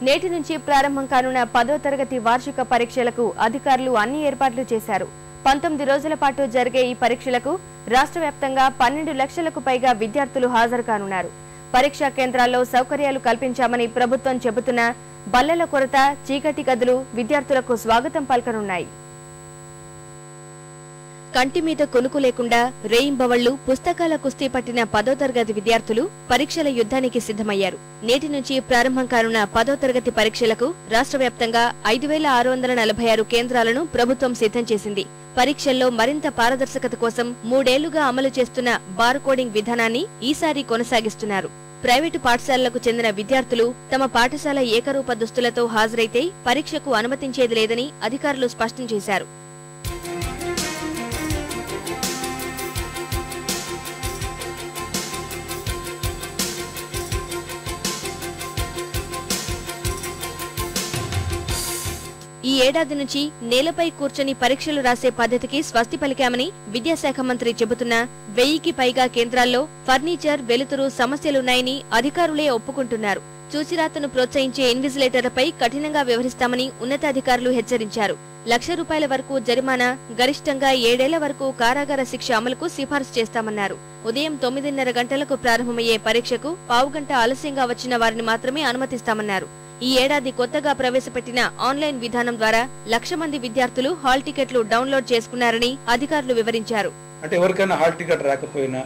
నేటి నుంచి ప్రారంభం కానున్న 10వ తరగతి వార్షిక పరీక్షలకు అధికారులు అన్ని ఏర్పాట్లు చేశారు. 19 రోజుల పాటు జరిగే ఈ పరీక్షలకు రాష్ట్ర వ్యాప్తంగా 12 లక్షలకు పైగా విద్యార్థులు హాజరు కానున్నారు. పరీక్షా కేంద్రాల్లో సౌకర్యాలు కల్పించామని ప్రభుత్వం చెబుతున్నా బల్లల కొరత, చీకటి గదులు విద్యార్థులకు స్వాగతం పలకనున్నాయి. కంటి మీద కొనుకు లేకుండా రేయింబవళ్లు పుస్తకాల కుస్తీ పట్టిన 10వ తరగతి విద్యార్థులు పరీక్షల యుద్ధానికి సిద్ధమయ్యారు. నేటి నుంచి ప్రారంభం కానున్న 10వ తరగతి పరీక్షలకు రాష్ట్ర వ్యాప్తంగా 5646 కేంద్రాలను ప్రభుత్వం సిద్ధం చేసింది. పరీక్షల్లో మరింత పారదర్శకత కోసం 3 ఏళ్లుగా అమలు చేస్తున్న బార్ కోడింగ్ విధానాన్ని ఈసారి కొనసాగిస్తున్నారు. ప్రైవేటు పాఠశాలలకు చెందిన విద్యార్థులు తమ పాఠశాల ఏకరూప దుస్తులతో హాజరైతే పరీక్షకు అనుమతించేది లేదని అధికారులు స్పష్టం చేశారు. ఈ ఏడాది నుంచి నేలపై కూర్చొని పరీక్షలు రాసే పద్ధతికి స్వస్తి పలికామని విద్యాశాఖ మంత్రి చెబుతున్నా 1000కి పైగా కేంద్రాల్లో ఫర్నిచర్, వెలుతురు సమస్యలున్నాయని అధికారులే ఒప్పుకుంటున్నారు. చూసిరాతను ప్రోత్సహించే ఇన్విజిలేటర్లపై కఠినంగా వ్యవహరిస్తామని ఉన్నతాధికారులు హెచ్చరించారు. ₹1,00,000 వరకు జరిమానా, గరిష్టంగా 7 ఏళ్ల వరకు కారాగార శిక్ష అమలుకు సిఫారసు చేస్తామన్నారు. ఉదయం 9:30 గంటలకు ప్రారంభమయ్యే పరీక్షకు పావుగంట ఆలస్యంగా వచ్చిన వారిని మాత్రమే అనుమతిస్తామన్నారు. ఈ ఏడాది కొత్తగా ప్రవేశపెట్టిన ఆన్లైన్ విధానం ద్వారా 1,00,000 మంది విద్యార్థులు హాల్ టికెట్లు డౌన్లోడ్ చేసుకున్నారని అధికారులు వివరించారు. అంటే ఎవరికైనా హాల్ టికెట్ రాకపోయినా,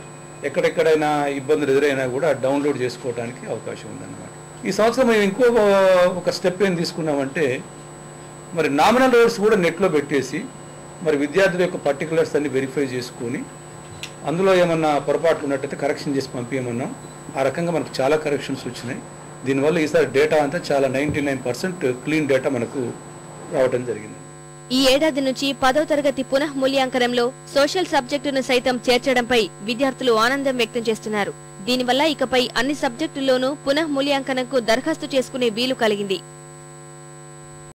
ఎక్కడెక్కడైనా ఇబ్బందులు ఎదురైనా కూడా డౌన్లోడ్ చేసుకోవడానికి అవకాశం ఉందన్నమాట. ఈ సంవత్సరం మేము ఇంకొక స్టెప్ ఏం తీసుకున్నామంటే, మరి నామినల్ రోడ్స్ కూడా నెట్లో పెట్టేసి మరి విద్యార్థుల యొక్క పర్టికులర్స్ అన్ని వెరిఫై చేసుకుని అందులో ఏమన్నా పొరపాట్లు ఉన్నట్టయితే కరెక్షన్ చేసి పంపించమన్నాం. ఆ రకంగా మనకు చాలా కరెక్షన్స్ వచ్చినాయి. దీనివల్ల ఈసారి డేటా అంతా చాలా 99% క్లీన్ డేటా మనకు రావడం జరిగింది. ఈ ఏడాది నుంచి 10వ తరగతి పునః మూల్యాంకనంలో సోషల్ సబ్జెక్టును సైతం చేర్చడంపై విద్యార్థులు ఆనందం వ్యక్తం చేస్తున్నారు. దీనివల్ల ఇకపై అన్ని సబ్జెక్టుల్లోనూ పునః మూల్యాంకనంకు దరఖాస్తు చేసుకునే వీలు కలిగింది.